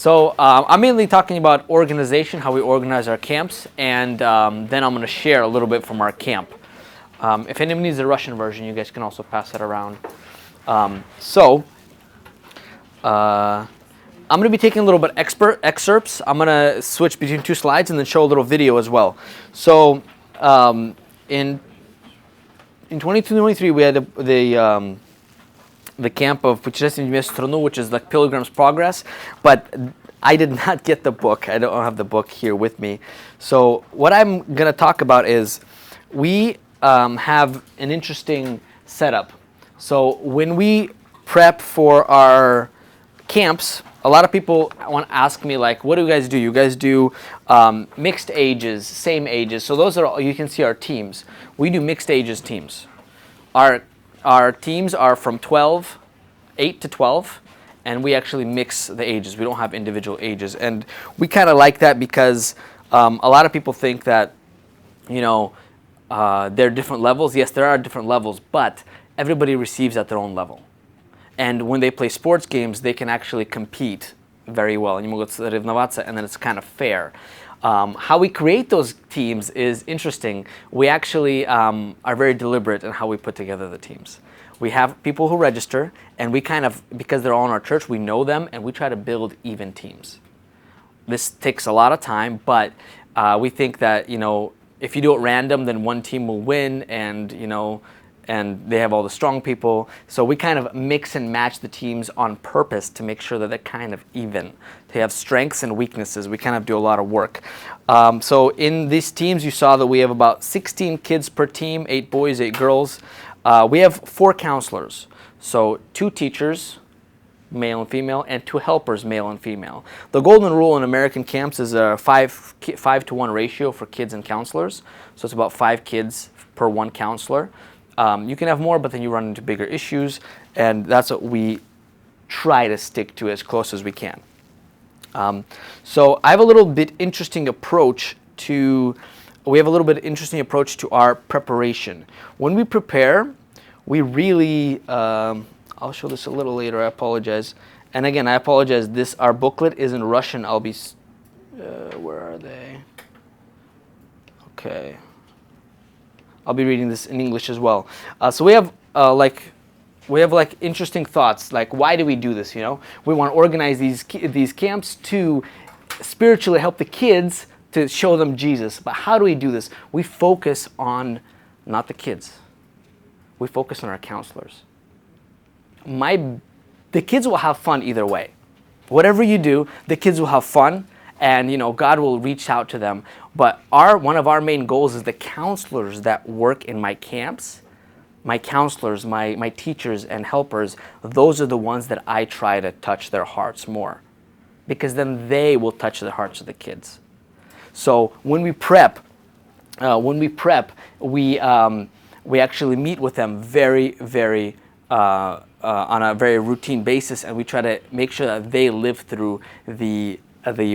So I'm mainly talking about organization, how we organize our camps, and then I'm going to share a little bit from our camp. If anyone needs the Russian version, you guys can also pass it around. I'm going to be taking a little bit excerpts. I'm going to switch between two slides and then show a little video as well. So in 2023, we had the camp of Путешествие в небесную страну, which is like Pilgrim's Progress, but I did not get the book. I don't have the book here with me. So what I'm going to talk about is we have an interesting setup. So when we prep for our camps, a lot of people want to ask me, like, what do you guys do? You guys do mixed ages, same ages. So those are, you can see our teams. We do mixed ages teams. Our teams are from 8 to 12, and we actually mix the ages. We don't have individual ages. And we kind of like that because a lot of people think that, you know, there are different levels. Yes, there are different levels, but everybody receives at their own level. And when they play sports games, they can actually compete very well. And then it's kind of fair. How we create those teams is interesting. We actually are very deliberate in how we put together the teams. We have people who register, and we kind of, because they're all in our church, we know them, and we try to build even teams. This takes a lot of time, but we think that, you know, if you do it random, then one team will win, and, you know, and they have all the strong people. So we kind of mix and match the teams on purpose to make sure that they're kind of even. They have strengths and weaknesses. We kind of do a lot of work. So in these teams, you saw that we have about 16 kids per team, 8 boys, 8 girls. We have 4 counselors. So 2 teachers, male and female, and 2 helpers, male and female. The golden rule in American camps is a 5 to 1 ratio for kids and counselors. So it's about 5 kids per 1 counselor. You can have more, but then you run into bigger issues, and that's what we try to stick to as close as we can. So I have a little bit interesting approach to, our preparation. When we prepare, we really, I'll show this a little later, I apologize. And again, I apologize, our booklet is in Russian. I'll be, where are they? Okay. I'll be reading this in English as well. So we have interesting thoughts, like, why do we do this? You know, we want to organize these camps to spiritually help the kids, to show them Jesus. But how do we do this? We focus on not the kids. We focus on our counselors. The kids will have fun either way. Whatever you do, the kids will have fun. And, you know, God will reach out to them. But one of our main goals is the counselors that work in my camps, my counselors, my teachers and helpers, those are the ones that I try to touch their hearts more, because then they will touch the hearts of the kids. So when we prep, we actually meet with them very on a very routine basis, and we try to make sure that they live through the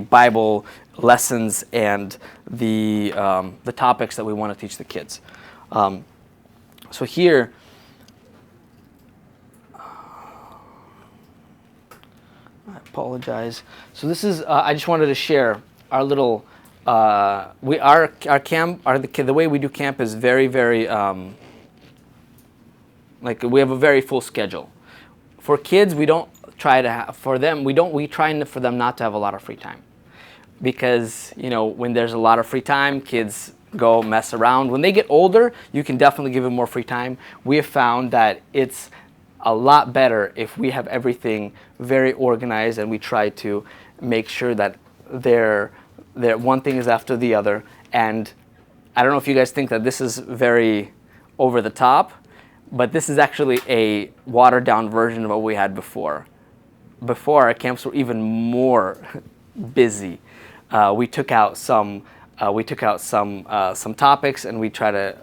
Bible lessons and the topics that we want to teach the kids. So here, I apologize. So this is, I just wanted to share our little, our camp, the way we do camp is very, like, we have a very full schedule. For kids, we don't try to have, for them not to have a lot of free time, because, you know, when there's a lot of free time, kids go mess around. When they get older, you can definitely give them more free time. We have found that it's a lot better if we have everything very organized, and we try to make sure that their one thing is after the other. And I don't know if you guys think that this is very over the top, but this is actually a watered down version of what we had before. Before, our camps were even more busy. We took out some topics, and we try to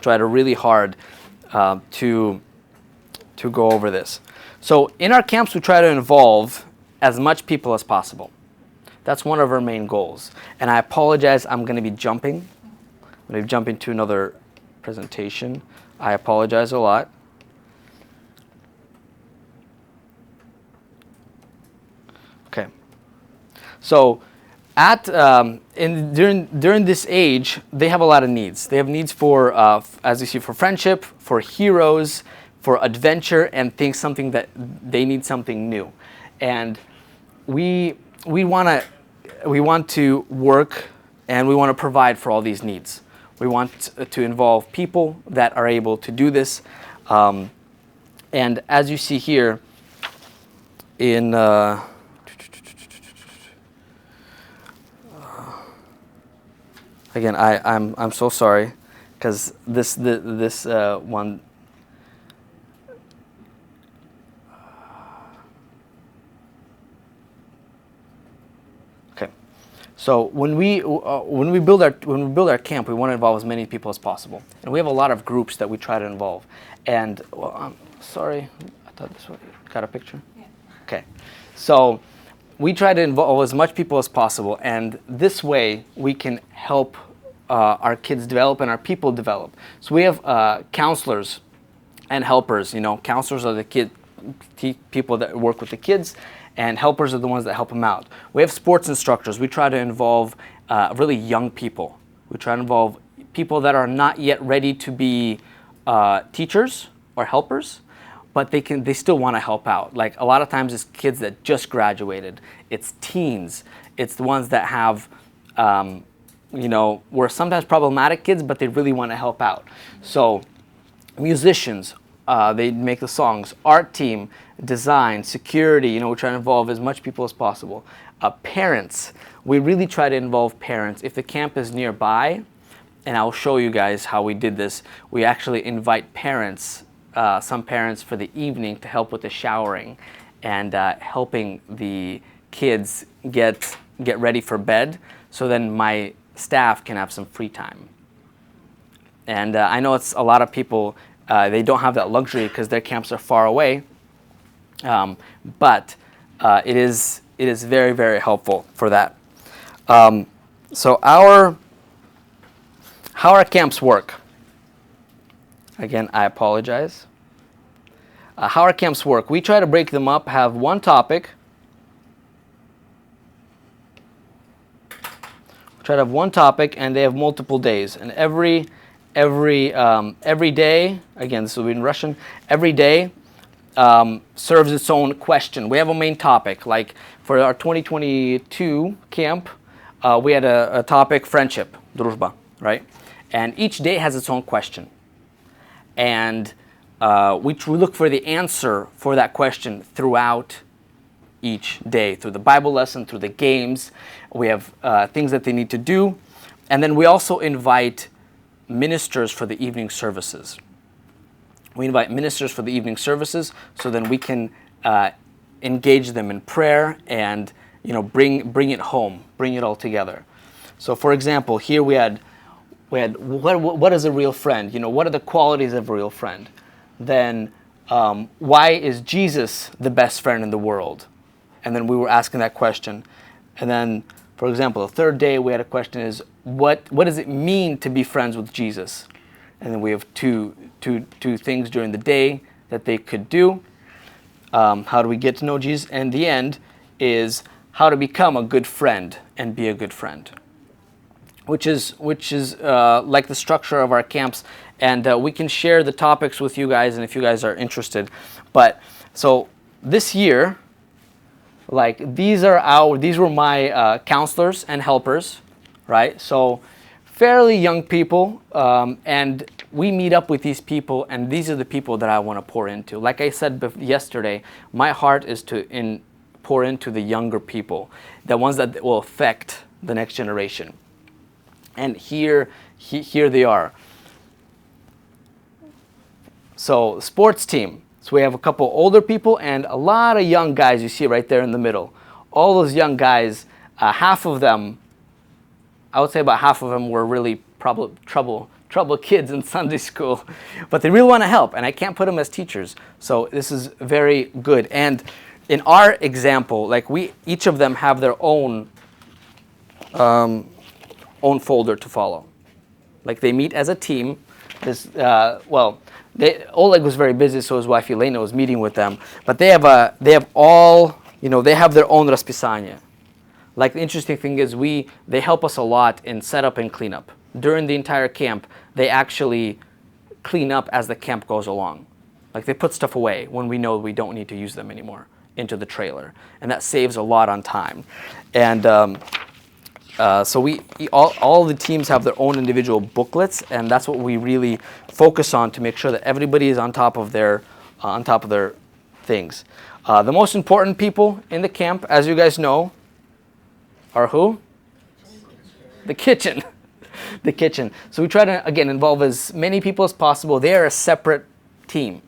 really hard to go over this. So in our camps, we try to involve as much people as possible. That's one of our main goals. And I apologize, I'm going to be jumping. I'm going to jump into another presentation. I apologize a lot. Okay. So during this age, they have a lot of needs. They have needs for, as you see, for friendship, for heroes, for adventure, and something that they need something new. And we want to work, and we want to provide for all these needs. We want to involve people that are able to do this. And as you see here, in again, I'm so sorry, because this one. Okay, so when we build our camp, we want to involve as many people as possible, and we have a lot of groups that we try to involve. And well, I'm sorry, I thought this one got a picture. Yeah. Okay, so we try to involve as much people as possible, and this way we can help our kids develop and our people develop. So we have counselors and helpers. Counselors are the people that work with the kids, and helpers are the ones that help them out. We have sports instructors. We try to involve really young people. We try to involve people that are not yet ready to be teachers or helpers, but they still want to help out. Like a lot of times it's kids that just graduated. It's teens. It's the ones that have, were sometimes problematic kids, but they really want to help out. So musicians, they make the songs. Art team, design, security, we try to involve as much people as possible. Parents, we really try to involve parents. If the camp is nearby, and I'll show you guys how we did this, we actually invite parents, some parents for the evening to help with the showering and helping the kids get ready for bed, so then my staff can have some free time. And I know it's a lot of people, they don't have that luxury because their camps are far away, but it is very, very helpful for that. So how our camps work. Again, I apologize. How our camps work. We try to break them up, have one topic. We try to have one topic, and they have multiple days. And every day, again, this will be in Russian, every day serves its own question. We have a main topic. Like for our 2022 camp, we had a topic, friendship, дружба, right? And each day has its own question. And we look for the answer for that question throughout each day, through the Bible lesson, through the games. We have things that they need to do. And then we also invite ministers for the evening services. We invite ministers for the evening services, so then we can engage them in prayer and bring it home, bring it all together. So for example, here we had what is a real friend? What are the qualities of a real friend? Then why is Jesus the best friend in the world? And then we were asking that question. And then, for example, the third day we had a question is, what does it mean to be friends with Jesus? And then we have two things during the day that they could do. How do we get to know Jesus? And the end is how to become a good friend and be a good friend, which is like the structure of our camps. And we can share the topics with you guys, and if you guys are interested. But so this year, like these were my counselors and helpers, right? So fairly young people, and we meet up with these people, and these are the people that I want to pour into. Like I said yesterday, my heart is to pour into the younger people, the ones that will affect the next generation. And here they are. So sports team. So we have a couple older people and a lot of young guys you see right there in the middle. All those young guys, half of them, I would say about half of them were really trouble kids in Sunday school, but they really want to help, and I can't put them as teachers. So this is very good. And in our example, like each of them have their own folder to follow. Like they meet as a team. Oleg was very busy, so his wife Elena was meeting with them. But they have their own расписание. Like the interesting thing is they help us a lot in setup and cleanup. During the entire camp, they actually clean up as the camp goes along. Like they put stuff away when we know we don't need to use them anymore into the trailer, and that saves a lot on time. And so all the teams have their own individual booklets, and that's what we really focus on to make sure that everybody is on top of their things. The most important people in the camp, as you guys know, are who? The kitchen. The kitchen. So we try to, again, involve as many people as possible. They are a separate team.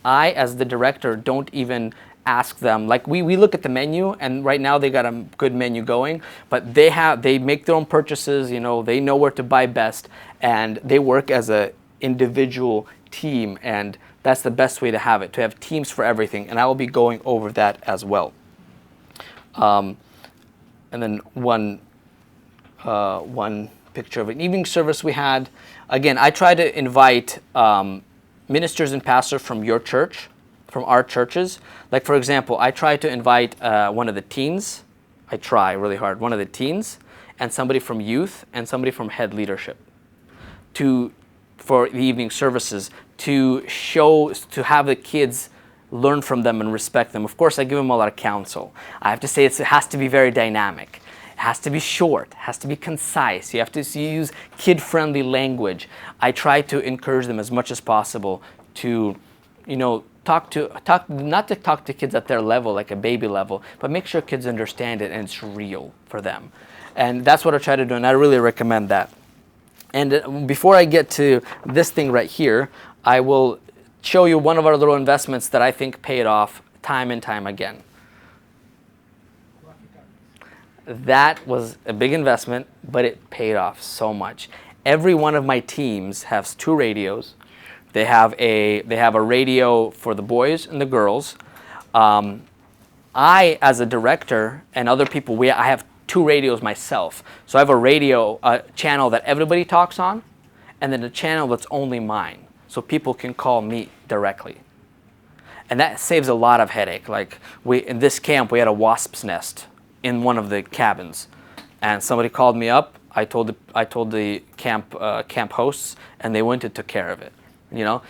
I, as the director, don't even ask them. Like we look at the menu, and right now they got a good menu going, but they make their own purchases, you know, they know where to buy best, and they work as a individual team, and that's the best way to have it, to have teams for everything, and I will be going over that as well. And then one picture of an evening service we had. Again, I try to invite ministers and pastors from your church, from our churches. Like for example, I try to invite one of the teens. I try really hard. One of the teens, and somebody from youth, and somebody from head leadership, for the evening services, to have the kids learn from them and respect them. Of course, I give them a lot of counsel. I have to say it has to be very dynamic. It has to be short, it has to be concise. You have to use kid-friendly language. I try to encourage them as much as possible to, you know, not to talk to kids at their level, like a baby level, but make sure kids understand it and it's real for them. And that's what I try to do, and I really recommend that. And before I get to this thing right here, I will show you one of our little investments that I think paid off time and time again. That was a big investment, but it paid off so much. Every one of my teams has 2 radios. They have a radio for the boys and the girls. I, as a director, and other people, I have 2 radios myself. So I have a radio channel that everybody talks on, and then a channel that's only mine, so people can call me directly. And that saves a lot of headache. Like in this camp, we had a wasp's nest in one of the cabins, and somebody called me up. I told the camp hosts, and they went and took care of it. You know,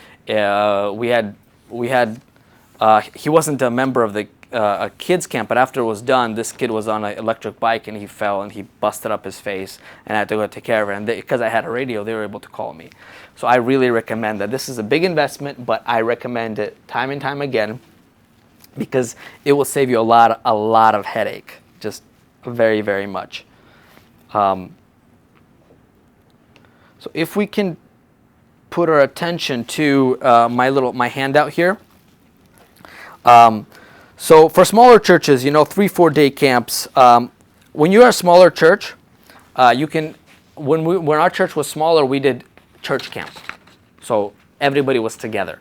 he wasn't a member of the a kids camp, but after it was done, this kid was on an electric bike and he fell and he busted up his face, and I had to go take care of it. And because I had a radio, they were able to call me. So I really recommend that. This is a big investment, but I recommend it time and time again, because it will save you a lot of headache, just very, very much. So if we can put our attention to my handout here. So for smaller churches, 3-4 day camps. When you're a smaller church, you can. When our church was smaller, we did church camp, so everybody was together.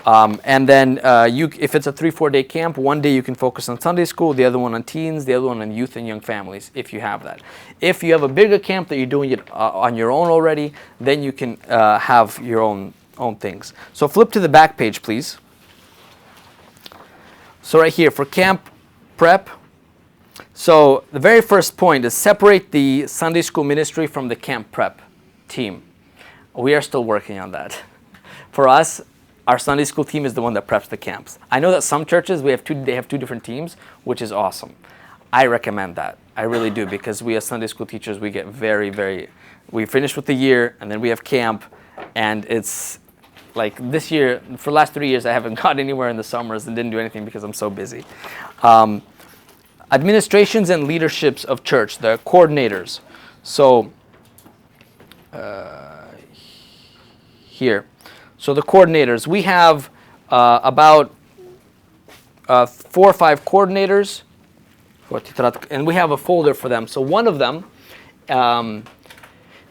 And then if it's a 3-4 day camp, one day you can focus on Sunday school, the other one on teens, the other one on youth and young families, if you have that. If you have a bigger camp that you're doing it on your own already, then you can have your own things. So flip to the back page, please. So right here, for camp prep, so the very first point is separate the Sunday school ministry from the camp prep team. We are still working on that. For us, our Sunday school team is the one that preps the camps. I know that some churches, they have 2 different teams, which is awesome. I recommend that. I really do, because we as Sunday school teachers, we get we finish with the year, and then we have camp, and it's like this year, for the last 3 years, I haven't got anywhere in the summers and didn't do anything because I'm so busy. Administrations and leaderships of church, the coordinators. So here. So the coordinators, we have about 4 or 5 coordinators, and we have a folder for them. So one of them,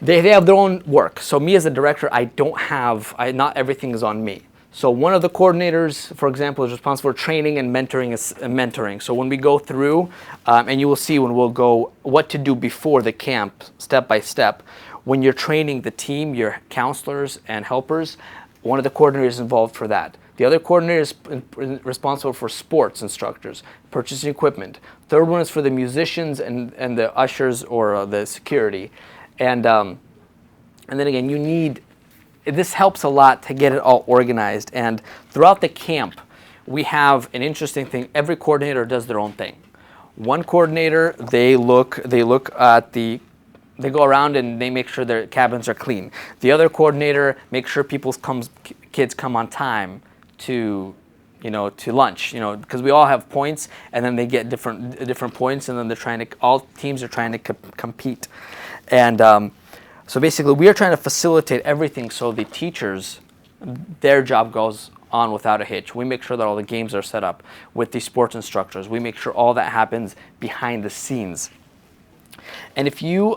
they have their own work. So me as a director, not everything is on me. So one of the coordinators, for example, is responsible for training and mentoring. So when we go through, and you will see when we'll go what to do before the camp, step by step, when you're training the team, your counselors and helpers, one of the coordinators is involved for that. The other coordinator is responsible for sports instructors, purchasing equipment. Third one is for the musicians and the ushers or the security. And then again, this helps a lot to get it all organized. And throughout the camp, we have an interesting thing. Every coordinator does their own thing. One coordinator, they go around and they make sure their cabins are clean. The other coordinator makes sure kids come on time to lunch, because we all have points, and then they get different points, and then all teams are trying to compete. And so basically, we are trying to facilitate everything so the teachers, their job goes on without a hitch. We make sure that all the games are set up with the sports instructors. We make sure all that happens behind the scenes. And if you,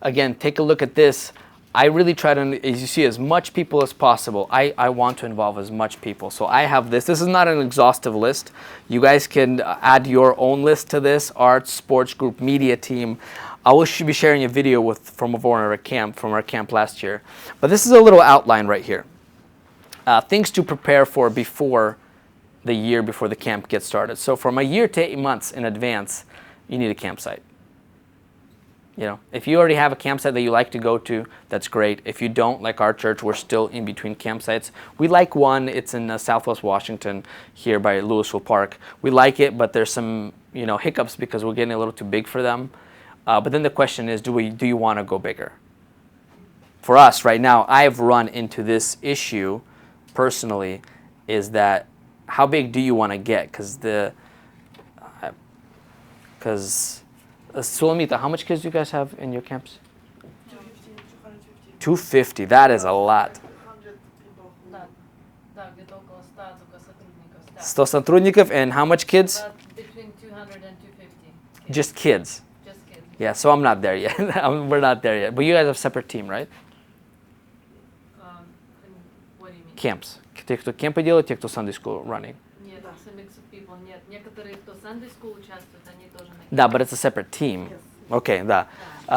again, take a look at this, I really try to, as you see, as much people as possible. I want to involve as much people. So I have this. This is not an exhaustive list. You guys can add your own list to this: arts, sports group, media team. I will be sharing a video from our camp last year. But this is a little outline right here. Things to prepare for before the camp gets started. So from a year to 8 months in advance, you need a campsite. If you already have a campsite that you like to go to, that's great. If you don't, like our church, we're still in between campsites. We like one. It's in Southwest Washington here by Louisville Park. We like it, but there's some hiccups because we're getting a little too big for them. But then the question is, do you want to go bigger? For us right now, I've run into this issue personally, is that how big do you want to get? Because Sulamita, how much kids do you guys have in your camps? 250. That is a lot. 100 сотрудников, and how much kids? Between 200 and 250. Just kids. Just kids. Yeah, so I'm not there yet. We're not there yet. But you guys have a separate team, right? What do you mean? Camps. Те, кто кемпы делают, те, кто Sunday school running. Нет, it's a mix of people. Нет, некоторые, кто Sunday school участвуют, они тоже на Да, but it's a separate team. Yes. Okay, да.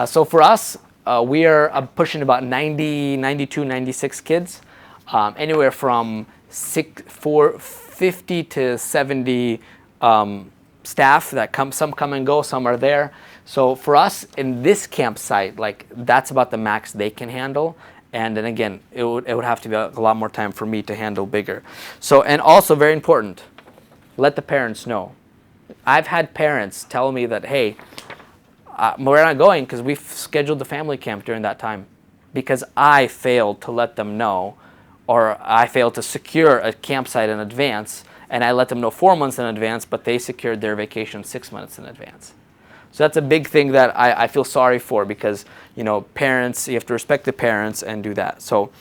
So for us, we are pushing about 90, 92, 96 kids. Anywhere from 50 to 70 staff that some come and go, some are there. So for us in this campsite, that's about the max they can handle. And then again, it would have to be a lot more time for me to handle bigger. So, and also very important, let the parents know. I've had parents tell me that, hey, we're not going because we've scheduled the family camp during that time because I failed to let them know, or I failed to secure a campsite in advance, and I let them know 4 months in advance, but they secured their vacation 6 months in advance. So that's a big thing that I feel sorry for, because parents, you have to respect the parents and do that. So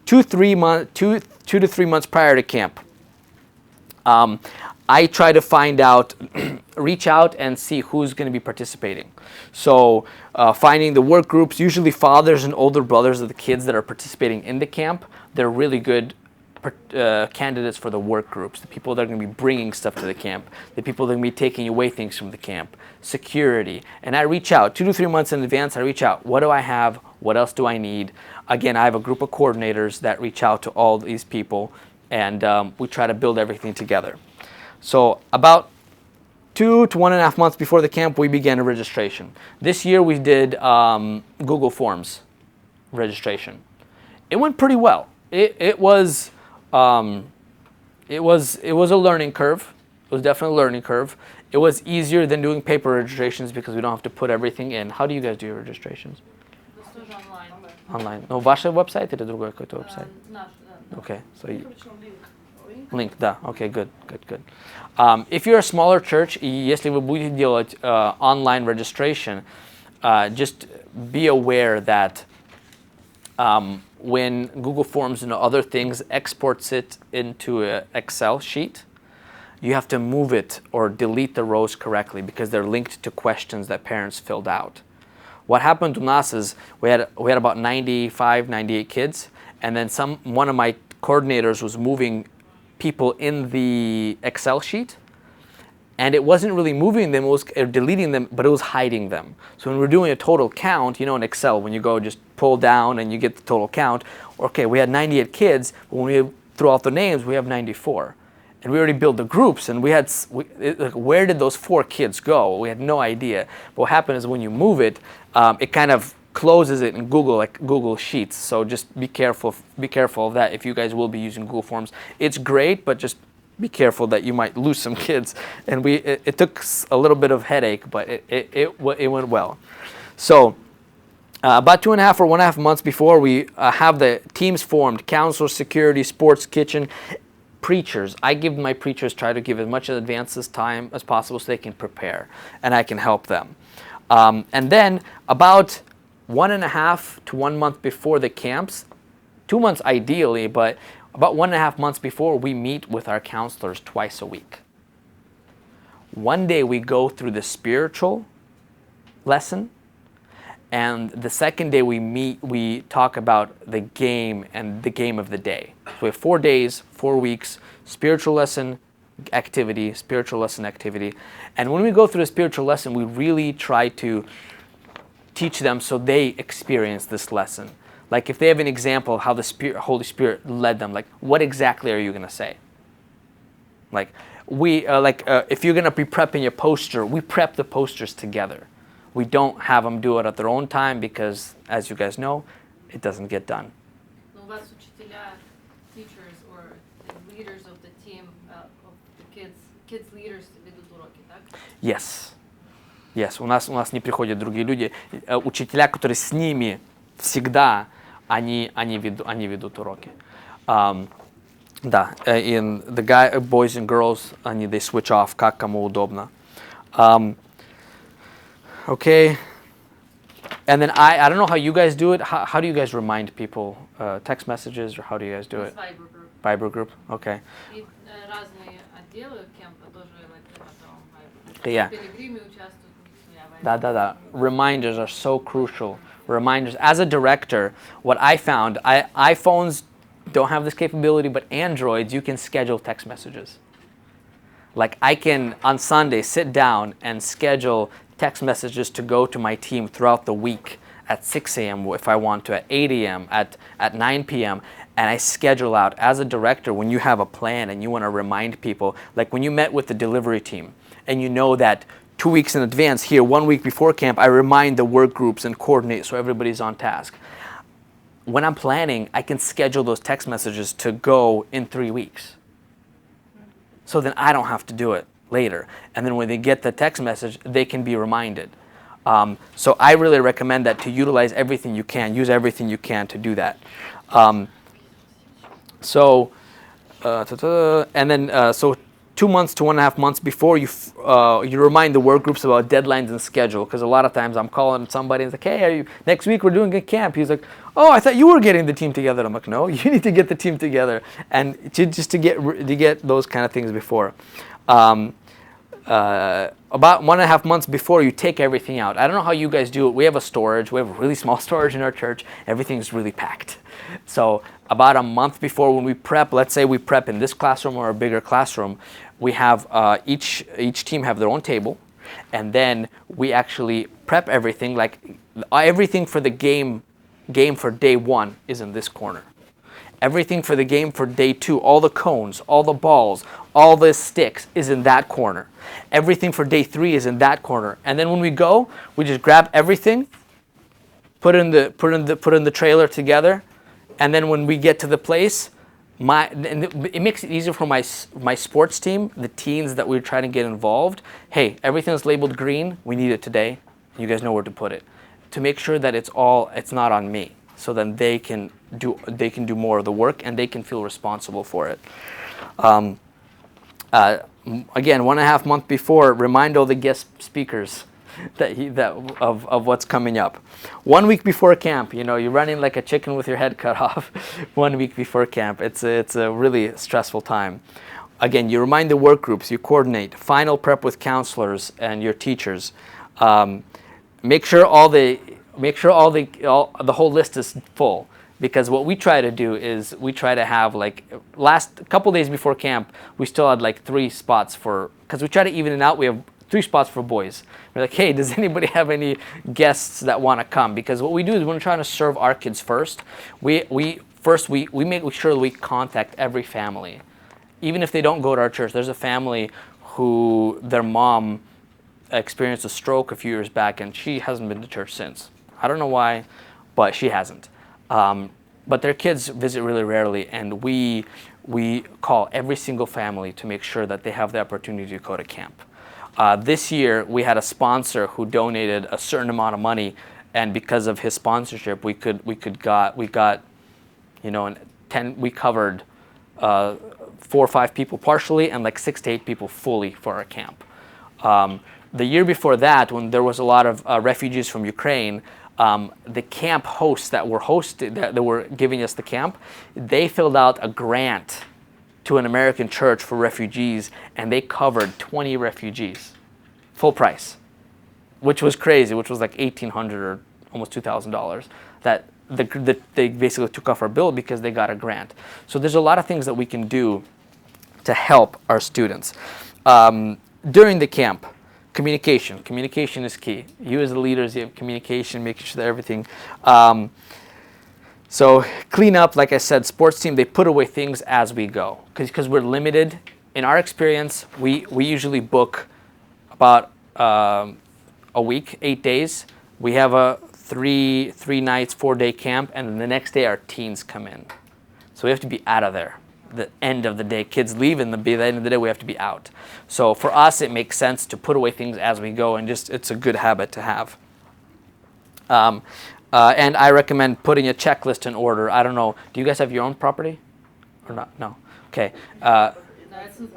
2 to 3 months prior to camp, I try to find out, reach out and see who's going to be participating. So finding the work groups, usually fathers and older brothers of the kids that are participating in the camp, they're really good candidates for the work groups, the people that are going to be bringing stuff to the camp, the people that are going to be taking away things from the camp, security. And I reach out 2 to 3 months in advance. I reach out. What do I have? What else do I need? Again, I have a group of coordinators that reach out to all these people, and we try to build everything together. So about 2 to 1.5 months before the camp, we began a registration. This year we did Google Forms registration. It went pretty well. It was a learning curve. It was definitely a learning curve. It was easier than doing paper registrations because we don't have to put everything in. How do you guys do your registrations? Online. No, ваш веб-сайт или другой какой-то веб-сайт? Наш, да. Okay, so link, да. Okay, good. If you're a smaller church, если вы будете делать online registration, just be aware that when Google Forms and other things exports it into an Excel sheet, you have to move it or delete the rows correctly because they're linked to questions that parents filled out. What happened to us is we had about 95, 98 kids, and then one of my coordinators was moving people in the Excel sheet, and it wasn't really moving them, it was deleting them, but it was hiding them. So when we're doing a total count, in Excel, when you go just pull down and you get the total count, okay, we had 98 kids, but when we through out the names, we have 94. And we already built the groups, and where did those 4 kids go? We had no idea. But what happened is when you move it, it kind of closes it in Google, like Google Sheets. So just be careful of that if you guys will be using Google Forms. It's great, but just be careful that you might lose some kids. And it took a little bit of headache, but it went well. So about 2.5 or 1.5 months before, we have the teams formed: counselor, security, sports, kitchen, preachers. I give my preachers, try to give as much advance time as possible so they can prepare, and I can help them. And then about 1.5 to 1 month before the camps, 2 months ideally, but about 1.5 months before, we meet with our counselors twice a week. One day we go through the spiritual lesson, and the second day we talk about the game and the game of the day. So we have 4 days, 4 weeks, spiritual lesson activity, spiritual lesson activity. And when we go through a spiritual lesson, we really try to teach them so they experience this lesson. Like if they have an example of how the Holy Spirit led them, like what exactly are you going to say? Like if you're going to be prepping a poster, we prep the posters together. We don't have them do it at their own time because, as you guys know, it doesn't get done. У вас учителя, teachers or the leaders of the team, of the kids leaders ведут уроки, так? Yes. Yes. У нас не приходят другие люди. Учителя, которые с ними всегда, они ведут уроки. Да. And the boys and girls, they switch off, как кому удобно. Okay. And then I don't know how you guys do it. How do you guys remind people? Text messages, or how do you guys do it? Viber group. Viber group. Okay. И разные отделы кемпа тоже Viber. Yeah. Пилигримы участвуют в Viber. Да. Reminders are so crucial. Reminders. As a director, what I found, iPhones don't have this capability, but Androids, you can schedule text messages. Like I can, on Sunday, sit down and schedule text messages to go to my team throughout the week at 6 a.m. if I want to, at 8 a.m., at 9 p.m. And I schedule out. As a director, when you have a plan and you want to remind people, like when you met with the delivery team and you know that 2 weeks in advance, here, 1 week before camp, I remind the work groups and coordinate so everybody's on task. When I'm planning, I can schedule those text messages to go in 3 weeks. So then I don't have to do it later. And then when they get the text message, they can be reminded. So I really recommend that, to utilize everything you can, use everything you can to do that. So 2 months to 1.5 months before, you remind the work groups about deadlines and schedule, because a lot of times I'm calling somebody and it's like, hey, next week we're doing a camp. He's like, oh, I thought you were getting the team together. I'm like, no, you need to get the team together, and to get those kind of things before. About 1.5 months before, you take everything out. I don't know how you guys do it. We have a storage. We have a really small storage in our church. Everything's really packed. So about a month before, when we prep, let's say we prep in this classroom or a bigger classroom, we have each team have their own table, and then we actually prep everything. Like everything for the game for day 1 is in this corner. Everything for the game for day 2, all the cones, all the balls, all the sticks is in that corner. Everything for day 3 is in that corner. And then when we go, we just grab everything, put in the trailer together, and then when we get to the place, it makes it easier for my sports team, the teens that we're trying to get involved. Hey, everything's labeled green. We need it today. You guys know where to put it, to make sure that it's not on me. So then they can do more of the work and they can feel responsible for it. Again, 1.5 months before, remind all the guest speakers of what's coming up. 1 week before camp, you're running like a chicken with your head cut off. 1 week before camp, it's a really stressful time. Again, you remind the work groups, you coordinate. Final prep with counselors and your teachers. Make sure the whole list is full, because what we try to do is we try to have, like, last couple days before camp, we still had like 3 spots because we try to even it out. We have 3 spots for boys. We're like, hey, does anybody have any guests that want to come? Because what we do is we're trying to serve our kids first. We first we make sure we contact every family. Even if they don't go to our church, there's a family who their mom experienced a stroke a few years back, and she hasn't been to church since. I don't know why, but she hasn't. But their kids visit really rarely, and we call every single family to make sure that they have the opportunity to go to camp. This year, we had a sponsor who donated a certain amount of money, and because of his sponsorship, we got, you know, we covered 4 or 5 people partially, and like 6 to 8 people fully for our camp. The year before that, when there was a lot of refugees from Ukraine, the camp hosts that were giving us the camp, they filled out a grant to an American church for refugees, and they covered 20 refugees, full price, which was crazy, which was like $1,800 or almost $2,000. That they basically took off our bill because they got a grant. So there's a lot of things that we can do to help our students. During the camp, communication is key. You as the leaders, you have communication, making sure that everything. So clean up, like I said, sports team, they put away things as we go because we're limited. In our experience, we usually book about a week, 8 days. We have a three nights, 4-day camp, and then the next day our teens come in. So we have to be out of there. The end of the day, kids leave, and by the end of the day we have to be out. So for us, it makes sense to put away things as we go, and just it's a good habit to have. And I recommend putting a checklist in order. I don't know. Do you guys have your own property, or not? No. Okay.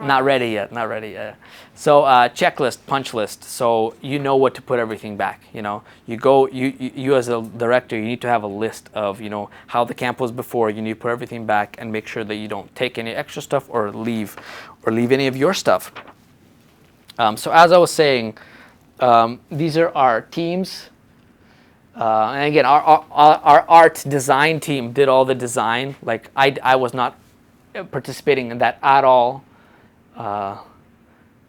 Not ready yet. Not ready yet. So checklist, punch list. So you know what to put everything back. You know, you as a director, you need to have a list of how the camp was before. You need to put everything back and make sure that you don't take any extra stuff or leave any of your stuff. So as I was saying, these are our teams. And again, our art design team did all the design. Like I was not participating in that at all.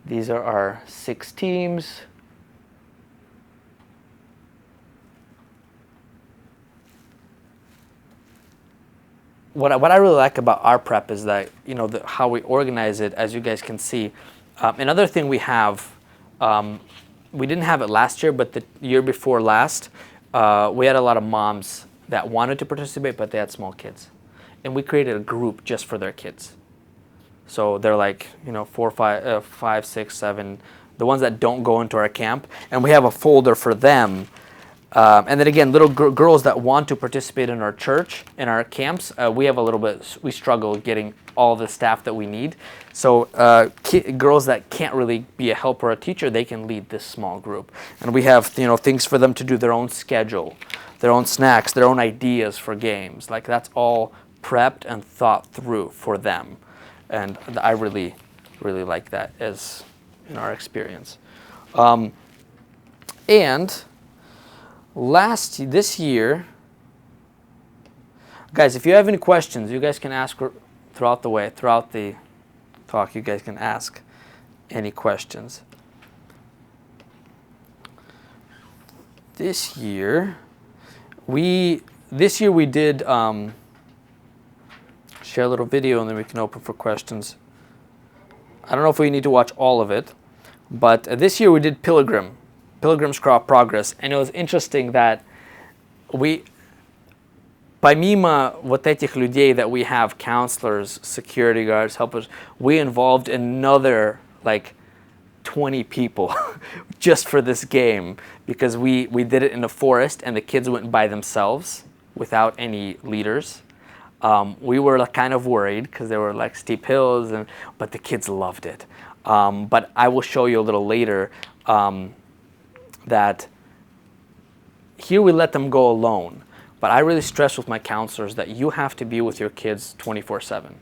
These are our 6 teams. What I really like about our prep is that how we organize it, as you guys can see. Another thing we have, we didn't have it last year, but the year before last, we had a lot of moms that wanted to participate, but they had small kids, and we created a group just for their kids. So they're like 4, 5, 6, 7, the ones that don't go into our camp, and we have a folder for them. And then again, little girls that want to participate in our church, in our camps, we struggle getting all the staff that we need. So girls that can't really be a helper or a teacher, they can lead this small group. And we have things for them to do, their own schedule, their own snacks, their own ideas for games. Like that's all prepped and thought through for them. And I really, really like that as in our experience. And this year, guys, if you have any questions, you guys can ask throughout the talk. You guys can ask any questions. This year we did share a little video, and then we can open for questions. I don't know if we need to watch all of it, but this year we did Pilgrim's Progress, and it was interesting that помимо вот этих людей that we have, counselors, security guards, helpers, we involved another like 20 people just for this game, because we did it in a forest and the kids went by themselves without any leaders. We were kind of worried because there were like steep hills, but the kids loved it. But I will show you a little later that here we let them go alone. But I really stress with my counselors that you have to be with your kids 24/7,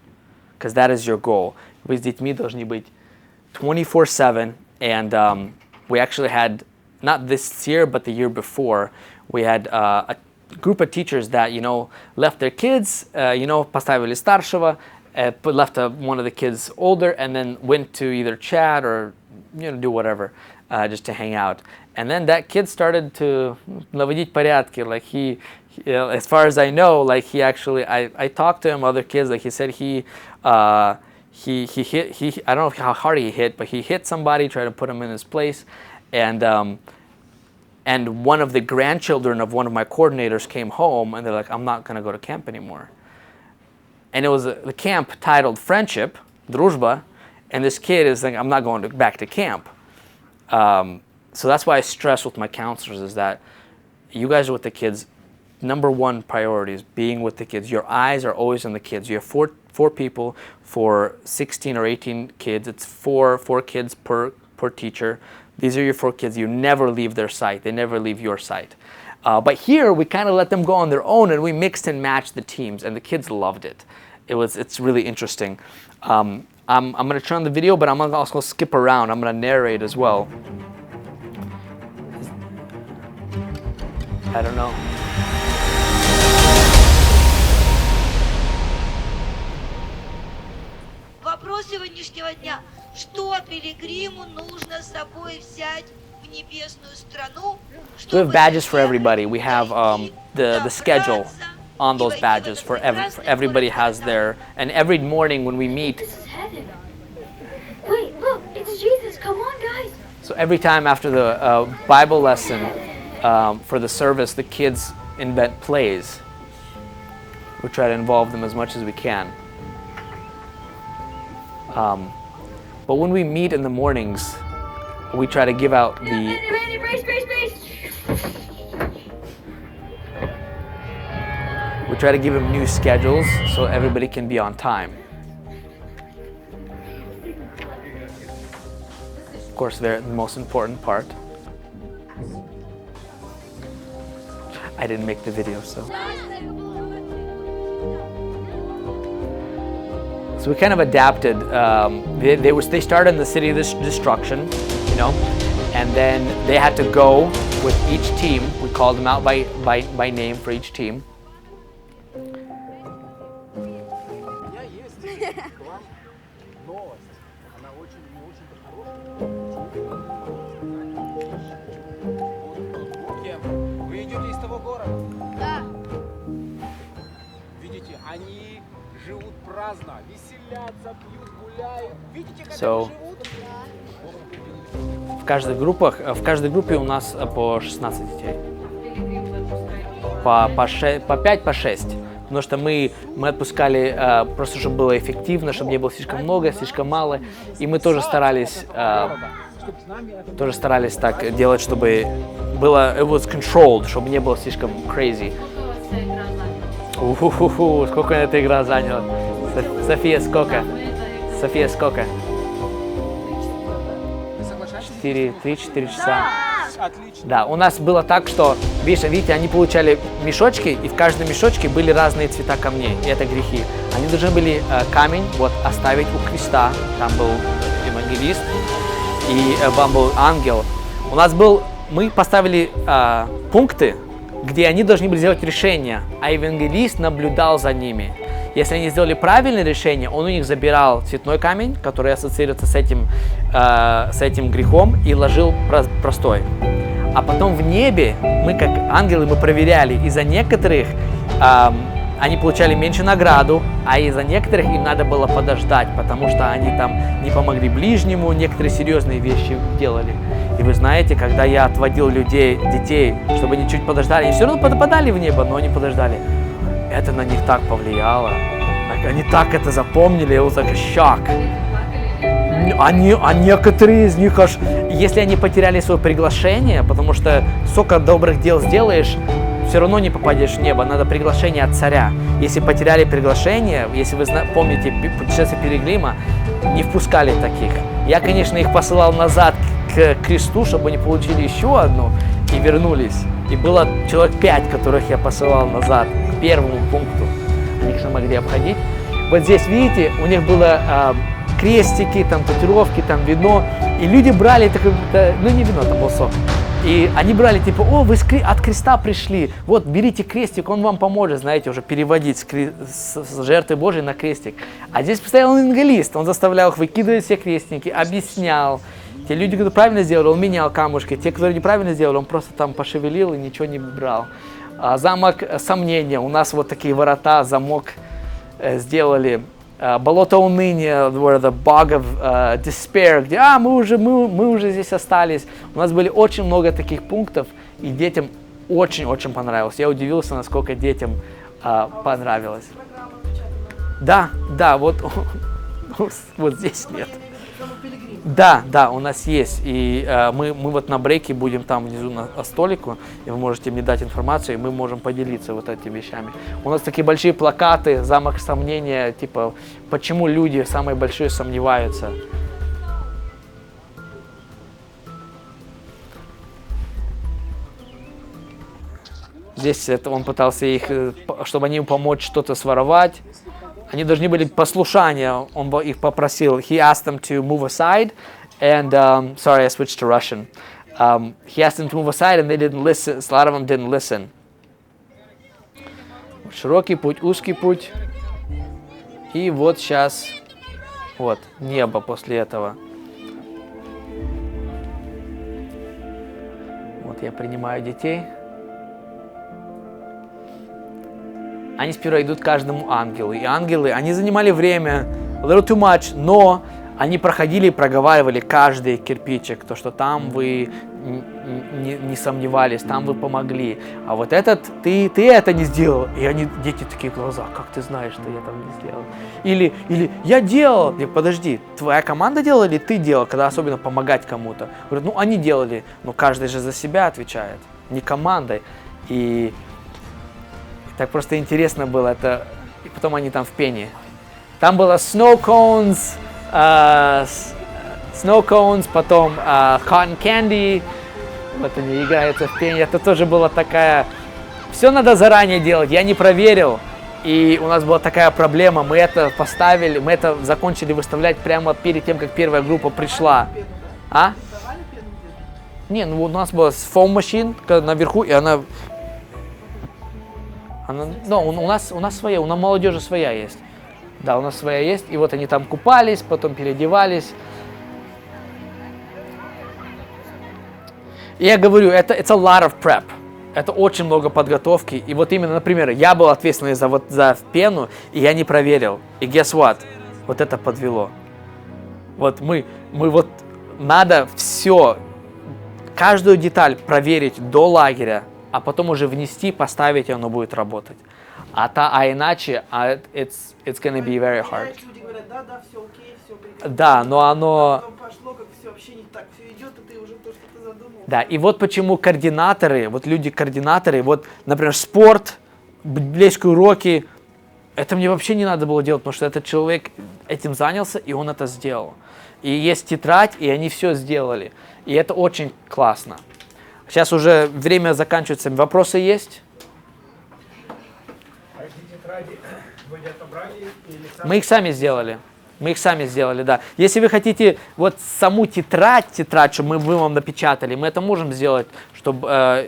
because that is your goal. Вы с детьми должны быть 24/7. And we actually had, not this year, but the year before, we had a group of teachers that left their kids, поставили старшего, left one of the kids older, and then went to either chat or do whatever, just to hang out. And then that kid started to наводить порядки. Like as far as I know, like he actually, I talked to him, other kids, like he said he hit, I don't know how hard he hit, but he hit somebody, tried to put him in his place. And one of the grandchildren of one of my coordinators came home and they're like, I'm not going to go to camp anymore. And it was the camp titled Friendship, Дружба, and this kid is like, I'm not going back to camp. So that's why I stress with my counselors is that you guys are with the kids. Number one priority is being with the kids. Your eyes are always on the kids. You have four people for 16 or 18 kids. It's four kids per teacher. These are your 4 kids. You never leave their sight. They never leave your sight. But here we kind of let them go on their own, and we mixed and matched the teams, and the kids loved it. It's really interesting. I'm going to turn on the video, but I'm going to also skip around. I'm going to narrate as well. I don't know. Вопрос сегодняшнего дня. Что пилигриму нужно с собой взять в небесную страну? We have badges for everybody. We have the schedule on those badges for everybody has their, and every morning when we meet. This is heaven. Wait, look, it's Jesus. Come on, guys. So every time after the Bible lesson for the service, the kids invent plays. We try to involve them as much as we can. But when we meet in the mornings, we try to give out the... Ready, brace. We try to give them new schedules so everybody can be on time. Of course, they're the most important part. I didn't make the video, so. So we kind of adapted. They started in the city of destruction, you know, and then they had to go with each team. We called them out by name for each team. Вы идете из того города? Да. Видите, они живут праздно, веселятся, пьют, гуляют. Видите, как они живут? В каждой группе у нас по 16 детей. По 5, по 6. Потому что мы отпускали просто, чтобы было эффективно, чтобы не было слишком много, слишком мало. И мы тоже старались так делать, чтобы было, it was controlled, чтобы не было слишком crazy. Сколько эта игра заняла? София, сколько? София, сколько? 3-4 часа. Да, у нас было так, что, видите, они получали мешочки, и в каждом мешочке были разные цвета камней, и это грехи. Они должны были камень вот оставить у креста, там был евангелист, и вам был ангел. Мы поставили пункты, где они должны были сделать решение, а евангелист наблюдал за ними. Если они сделали правильное решение, он у них забирал цветной камень, который ассоциируется с этим грехом, и ложил простой. А потом в небе мы, как ангелы, мы проверяли, и за некоторых они получали меньше награду, а из-за некоторых им надо было подождать, потому что они там не помогли ближнему, некоторые серьезные вещи делали. И вы знаете, когда я отводил детей, чтобы они чуть подождали, они все равно попадали в небо, но они подождали. Это на них так повлияло. Они так это запомнили, it was like a shock. А некоторые из них аж, если они потеряли свое приглашение, потому что сколько добрых дел сделаешь, все равно не попадешь в небо, надо приглашение от царя. Если потеряли приглашение, если вы помните путешествие Пилигрима, не впускали таких. Я, конечно, их посылал назад к кресту, чтобы они получили еще одну и вернулись. И было человек 5, которых я посылал назад к первому пункту. Они, конечно, могли обходить. Вот здесь, видите, у них было крестики, там татуировки, там вино. И люди брали, ну не вино, там был сок. И они брали, типа, о, вы от креста пришли, вот, берите крестик, он вам поможет, знаете, уже переводить с жертвы Божией на крестик. А здесь постоял евангелист, он заставлял их выкидывать все крестники, объяснял. Те люди, кто правильно сделали, он менял камушки. Те, кто неправильно сделали, он просто там пошевелил и ничего не брал. Замок сомнения. У нас вот такие ворота, замок сделали. Болото уныния, where the bog of despair, где мы уже здесь остались. У нас были очень много таких пунктов, и детям очень-очень понравилось. Я удивился, насколько детям понравилось. Да, вот здесь нет. Да, у нас есть. И мы вот на брейке будем там внизу на столику, и вы можете мне дать информацию, и мы можем поделиться вот этими вещами. У нас такие большие плакаты, замок сомнения, типа, почему люди самые большие сомневаются. Здесь он пытался их, чтобы они ему помочь что-то своровать. Они должны были послушания, он их попросил. He asked them to move aside, and sorry, I switched to Russian. He asked them to move aside, and they didn't listen. A lot of them didn't listen. Широкий путь, узкий путь. И вот сейчас, вот, небо после этого. Вот я принимаю детей. Они сперва идут к каждому ангелу. И ангелы, они занимали время, a little too much, но они проходили и проговаривали каждый кирпичик, то, что там вы не сомневались, там вы помогли. А вот этот, ты это не сделал. И они, дети такие глаза, как ты знаешь, что я там не сделал? Или я делал. Подожди, твоя команда делала или ты делал, когда особенно помогать кому-то? Говорят, они делали, но каждый же за себя отвечает, не командой. И так просто интересно было это. И потом они там в пении. Там было snow cones, потом cotton candy. Вот они играются в пении. Это тоже была такая... Все надо заранее делать. Я не проверил. И у нас была такая проблема. Мы это поставили, мы это закончили выставлять прямо перед тем, как первая группа пришла. Не, у нас была foam machine наверху, и она... у нас своя, у нас молодежи своя есть. Да, у нас своя есть. И вот они там купались, потом переодевались. И я говорю, it's a lot of prep. Это очень много подготовки. И вот именно, например, я был ответственный за пену, и я не проверил. И guess what? Вот это подвело. Вот мы надо все, каждую деталь проверить до лагеря, а потом уже внести, поставить, и оно будет работать. А иначе, it's gonna be very hard. Люди говорят, да, все окей, все прекрасно. Да, но оно... Потом пошло, как все вообще не так, все идет, и ты уже то, что ты задумал. Да, и вот почему координаторы, вот люди-координаторы, вот, например, спорт, библейские уроки, это мне вообще не надо было делать, потому что этот человек этим занялся, и он это сделал. И есть тетрадь, и они все сделали. И это очень классно. Сейчас уже время заканчивается. Вопросы есть? А эти тетради вы отобрали или сами? Мы их сами сделали, да. Если вы хотите вот саму тетрадь, чтобы мы вам напечатали, мы это можем сделать, чтобы,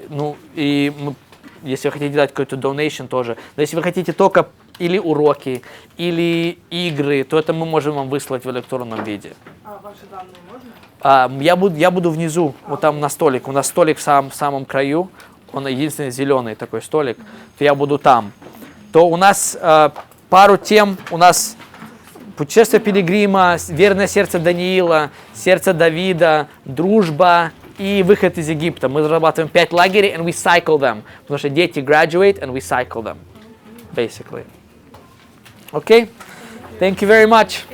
если вы хотите дать какой-то donation тоже. Но если вы хотите только или уроки, или игры, то это мы можем вам выслать в электронном виде. А ваши данные можно? Я буду внизу, вот там на столик. У нас столик в самом краю, он единственный зеленый такой столик, то я буду там. То у нас пару тем, у нас путешествие пилигрима, верное сердце Даниила, сердце Давида, дружба и выход из Египта. Мы разрабатываем 5 лагерей, and we cycle them. Потому что дети graduate, and we cycle them, basically. Okay? Thank you very much.